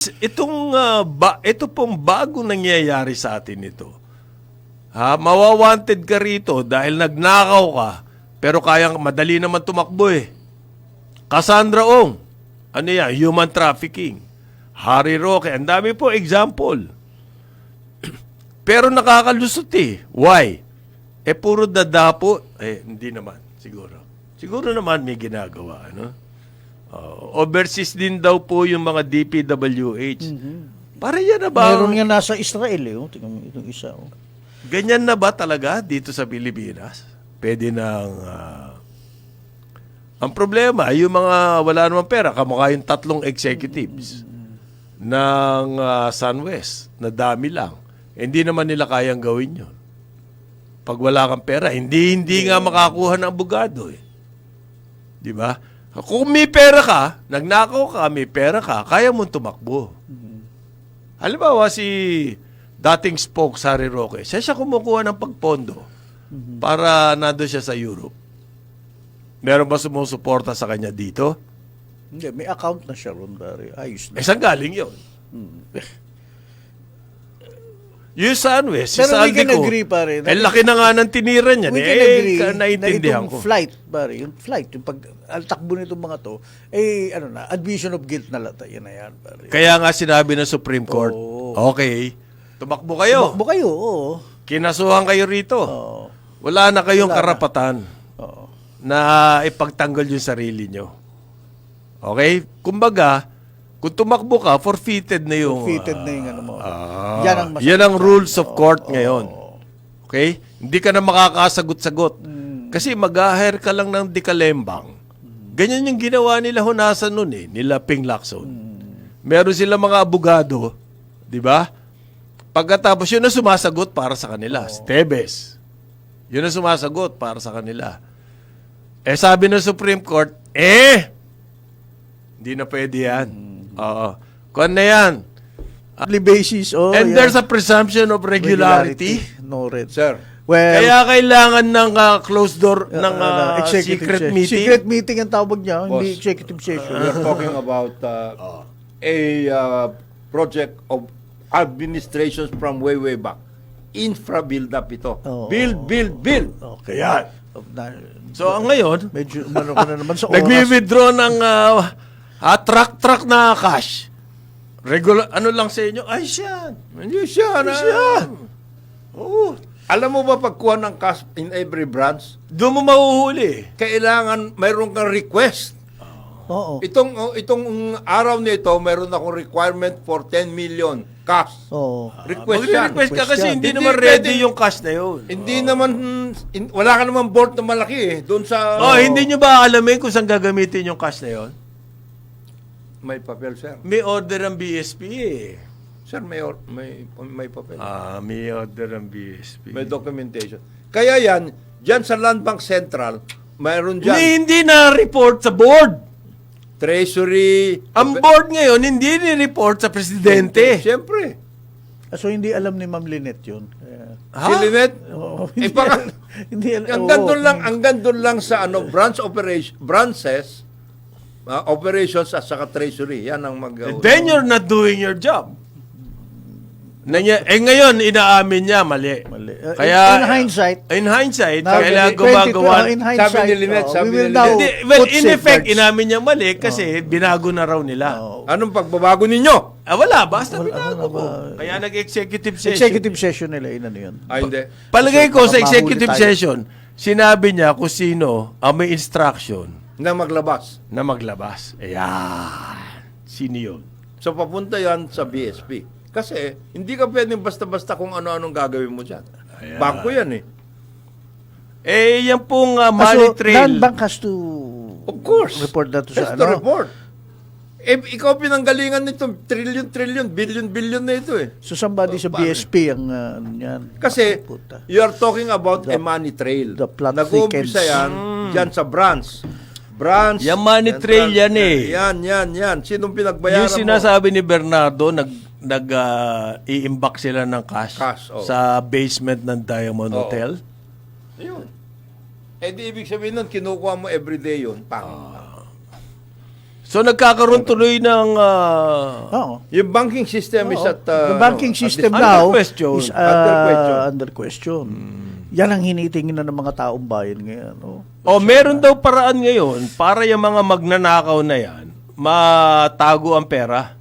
Ito pong bagong nangyayari sa atin ito. Mawawanted ka rito dahil nagnakaw ka, pero madali naman tumakbo eh. Cassandra Ong, ano yan? Human trafficking. Harry Roque, ang dami po example. Pero nakakalusot eh. Why? Puro dadapo. Hindi naman, siguro. Siguro naman may ginagawa, ano? Overseas din daw po yung mga DPWH. Para yan na ba? Meron nga nasa Israel eh. Tingnan mo itong isa. Ganyan na ba talaga dito sa Pilipinas? Pwede nang... ang problema, yung mga wala namang pera, kamukha yung 3 executives ng SunWest, na dami lang. Hindi naman nila kayang gawin yun. Pag wala kang pera, hindi nga makakuha ng abogado eh. Di ba? Kung may pera ka, nagnakaw ka, may pera ka, kaya mong tumakbo. Halimbawa si dating spoke Harry Roque, siya kumukuha ng pagpondo para nado siya sa Europe. Meron ba sumusuporta sa kanya dito? Hindi, may account na siya ron, pare. Ayos na. Saan galing yun? Yung SunWest, si Pero we can Saldico, agree, pare. laki na nga ng tinira niya. We can agree naiintindihan na ko. itong flight, pare, yung takbo nitong mga to, admission of guilt na lata, yan na yan, pare. Kaya nga sinabi ng Supreme Court, okay, tumakbo kayo. Tumakbo kayo, oo. Kinasuhan kayo rito. Oo. Wala na kayong karapatan Oo. na ipagtanggol yung sarili nyo. Okay? Kumbaga, kung tumakbo ka, forfeited na yung... Forfeited na yung ano mo. Yan ang rules of court ngayon. Okay? Hindi ka na makakasagot-sagot. Kasi mag-hire ka lang ng dikalembang. Ganyan yung ginawa nila Honasan nun eh, nila Ping Lacson. Meron sila mga abogado, di ba? Pagkatapos yun na sumasagot para sa kanila. Si Tebes. Yun na sumasagot para sa kanila. Sabi ng Supreme Court, hindi na pwede yan. Kung ano yan? Basis, And there's a presumption of regularity. No red. Sir, Well, Kaya kailangan ng closed door, ng secret meeting. Secret meeting ang tawag niya, hindi Boss, executive session. we are talking about a project of administrations from way back. Infra build-up ito. Build. Okay. Ayan. So, ngayon, Medyo umano ka na naman sa oras. nagwi-withdraw ng truck na cash. Regular, ano lang sa inyo? Ay, siyan. Oo. Alam mo ba pagkuha ng cash in every branch, Doon mo mahuhuli. kailangan mayroon kang request. Oo. Itong araw nito, mayroon akong requirement for 10 million cash. Oo. Request yan. Mag-request ka kasi yan. hindi Hindi naman ready pwede. yung cash na yun. Hindi naman, wala ka naman board na malaki eh. Doon sa... Hindi nyo ba alamin kung saan gagamitin yung cash na yun? May papel, sir. May order ang BSP eh. Sir, may papel. May order ang BSP. May documentation. Kaya yan, dyan sa Land Bank Central, mayroon dyan Hindi na report sa board. treasury. Ang board ngayon, hindi ni-report sa presidente. Siyempre. So, hindi alam ni Ma'am Lynette yun. Si Lynette, Oo. Hindi alam. hanggang doon lang sa branches, operations at saka treasury. Yan ang Then you're not doing your job. Ngayon, inaamin niya, mali. Mali. Kaya, In hindsight, kailangan gumagawa. In hindsight, Sabi ni Lynette, we sabi will ni now Lynette. Well, put in effect, safeguards. inamin niya mali kasi binago na raw nila. Anong pagbabago ninyo? Wala, basta binago ko. Kaya nag-executive session. Executive session nila, yun ano yun. Hindi. Palagay ko sa Baka mahuli executive tayo. session, sinabi niya kung sino ang may instruction Na maglabas. na maglabas. Ayan. Sino yun? So, papunta yan sa BSP. Kasi, hindi ka pwedeng basta-basta kung ano-anong gagawin mo dyan. Bangko yan eh. Yan pong money So, trail. Land Bank has to Of course. report that to Has sa to ano. report. Ikaw pinanggalingan nito, trillion, billion na ito eh. So somebody sa BSP ang ano yan. Kasi, Puta. you are talking about a money trail. the plot Nag-uumpisa thickens. yan, dyan sa branch. Branch. Yung money trail yan eh. Yan. Sinong pinagbayaran Yung sinasabi ni Bernardo, i-imbak sila ng cash, Cash, oh. sa basement ng Diamond Oo. Hotel. Yun. Di ibig sabihin nun, kinukuha mo everyday yun. Pang. So nagkakaroon tuloy ng Oo. Yung banking system is Oo. at... The banking system under now question. is under question. Yan ang hinitingin na ng mga taong bayan ngayon. meron daw paraan ngayon para yung mga magnanakaw na yan matago ang pera.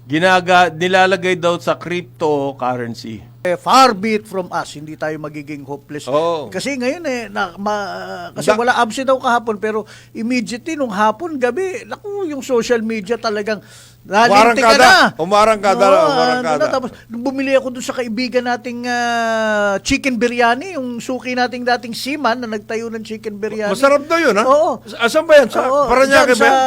Nilalagay daw sa cryptocurrency. Far be it from us, hindi tayo magiging hopeless. Oo. Kasi ngayon kasi wala absent daw kahapon, pero immediately nung hapon, gabi, naku, yung social media talagang nalintik ka na. Umarangkada. Tapos nung bumili ako dun sa kaibigan nating chicken biryani, yung suki nating dating seaman na nagtayo ng chicken biryani. Masarap daw yun, ha? Oo. Asan ba yan? Oo, Paranaque dyan ba sa yan?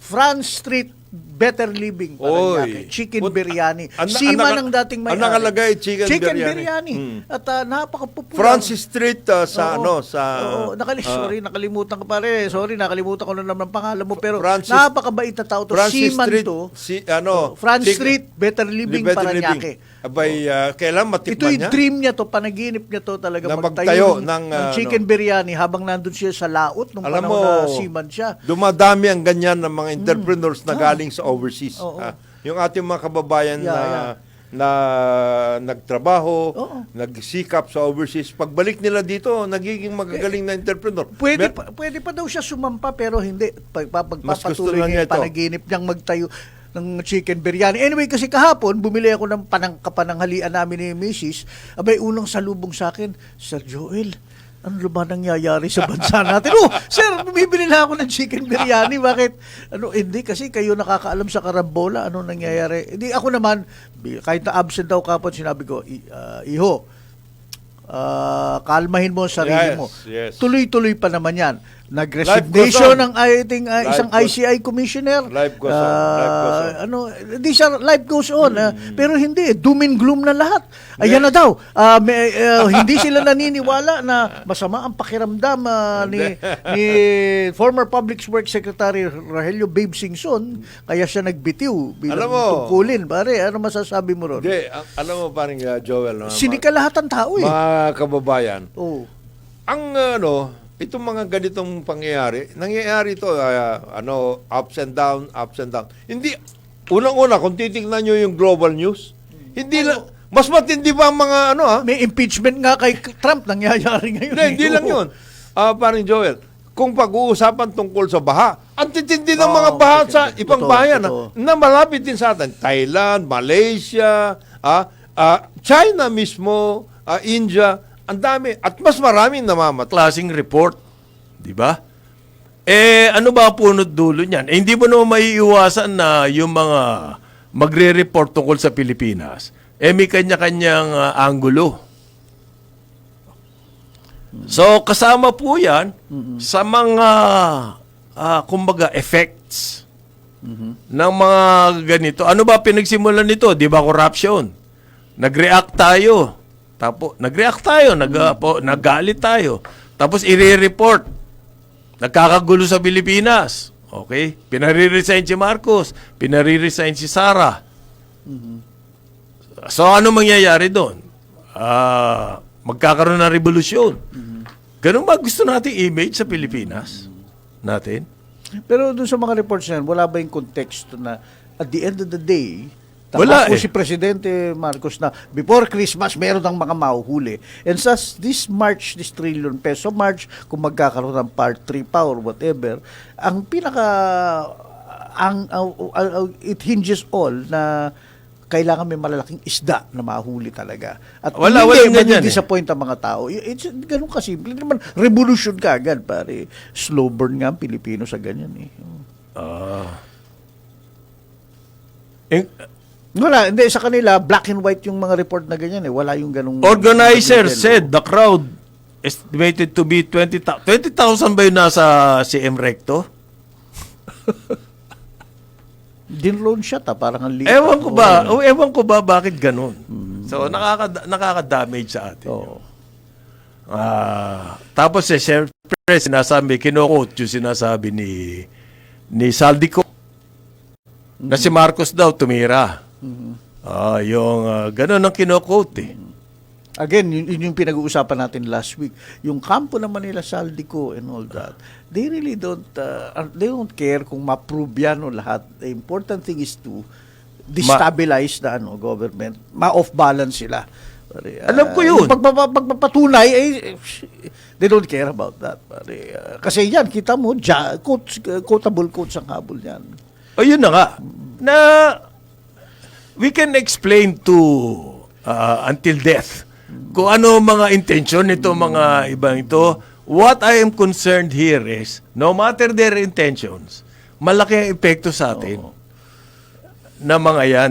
France Street Better Living, Paranaque. Chicken biryani. Seaman ang dating may ang nakalagay, chicken biryani. biryani. At napaka-popular. Francis Street sa Oo. sa... Oo, nakalimutan ko pare. Sorry, nakalimutan ko na naman ang pangalan mo. Pero Francis- napakabait na tao to. Francis Seaman Street, to. chicken- Francis Street, Better Living, Better Paranaque. Living. Abay, kailan Ito matikman yung niya? dream niya to, panaginip niya to talaga Na magtayo magtayo ng, chicken biryani habang nandun siya sa laot nung Alam panahon mo, na seaman siya. dumadami ang ganyan ng mga entrepreneurs na galing sa overseas. Oo. Yung ating mga kababayan Yeah. na nagtrabaho, Oo. nagsikap sa overseas, pagbalik nila dito, nagiging magagaling na entrepreneur. Pwede pa daw siya sumampa pero hindi. Mas gusto Pagpapatuloy lang niya niya yung ito. panaginip niyang magtayo ng chicken biryani. Anyway, kasi kahapon, bumili ako ng kapananghalian namin ni Mrs. Abay, unang salubong sa akin, Sir Joel, ano ba nangyayari sa bansa natin? Sir, bumibili na ako ng chicken biryani. Bakit? Hindi, kasi kayo nakakaalam sa karambola. Ano nangyayari? Hindi, ako naman, kahit na absent daw kapon, sinabi ko, Iho, kalmahin mo ang sarili mo. Yes. Tuloy-tuloy pa naman yan. Nag-resignation ng ating isang ICI commissioner. Life goes on. Life goes on. Pero hindi, doom and gloom na lahat. Ayan na daw. Hindi sila naniniwala na masama ang pakiramdam ni former Public Works Secretary Rogelio Babe Singson, kaya siya nagbitiw bilang Alam mo, tungkulin. Pare, ano masasabi mo ron? Hindi, alam mo paring Joel, Sinika lahat ang tao eh. mga kababayan, Oh. ang itong mga ganitong pangyayari, nangyayari ito, ups and down. Hindi, unang-una, kung titignan nyo yung global news, hindi lang, mas matindi pa ang mga May impeachment nga kay Trump nangyayari ngayon. Hindi lang yun. Paring Joel, kung pag-uusapan tungkol sa baha, ang titindi ng mga baha sa ibang Totoo, bayan totoo. na malapit din sa atin. Thailand, Malaysia, China mismo, India, ang dami. At mas maraming namamatay. Klaseng report, di ba? Ano ba ang punot dulo niyan? Hindi mo naman maiiwasan na yung mga magre-report tungkol sa Pilipinas, may kanya-kanyang anggulo. So, kasama po yan sa mga, kumbaga, effects ng mga ganito. Ano ba pinagsimulan nito? Di ba corruption? Nag-react tayo. Nagalit tayo. Tapos i-report. Nagkakagulo sa Pilipinas. Okay? Pinare-resign si Marcos. Pinare-resign si Sara. So, ano mangyayari doon? Magkakaroon ng revolusyon. Ganun ba gusto nating image sa Pilipinas? Natin? Pero doon sa mga reports na yan, wala ba yung context na at the end of the day, Wala takbo eh. si Presidente Marcos na before Christmas, meron ng mga mahuhuli. And sa this trillion peso March, kung magkakaroon ng part 3 pa or whatever, ang it hinges all na kailangan may malalaking isda na mahuli talaga. At Wala ganyan disappoint ang mga tao. It's ganun kasimple. Hindi naman revolution ka agad, pare. Slow burn nga ang Pilipino sa ganyan eh. Wala, hindi sa kanila black and white yung mga report na ganyan eh. Wala yung ganung Organizer said the crowd estimated to be 20,000. 20,000 ba yun nasa CM Recto? dinloan siya parang ang liit. Ewan ko ba bakit ganun. So nakaka-damage sa atin. Oo. Tapos siyempre sinasabi, kino-quote yung sinasabi ni Saldico na si Marcos daw tumira. Yung ganun ang kino-quote eh. Again, yun yung pinag-uusapan natin last week. Yung kampo ng Manila Saldico and all that, they really they don't care kung ma-prove yan o lahat. The important thing is to destabilize the government. Ma-off balance sila. Alam ko yun. Yung pagpapatunay, they don't care about that. Kasi yan, kita mo, quotable quotes ang habol yan. O yun na nga, na we can explain to until death kung ano mga intention nito mga ibang ito. What I am concerned here is, no matter their intentions, malaki ang epekto sa atin na mga yan.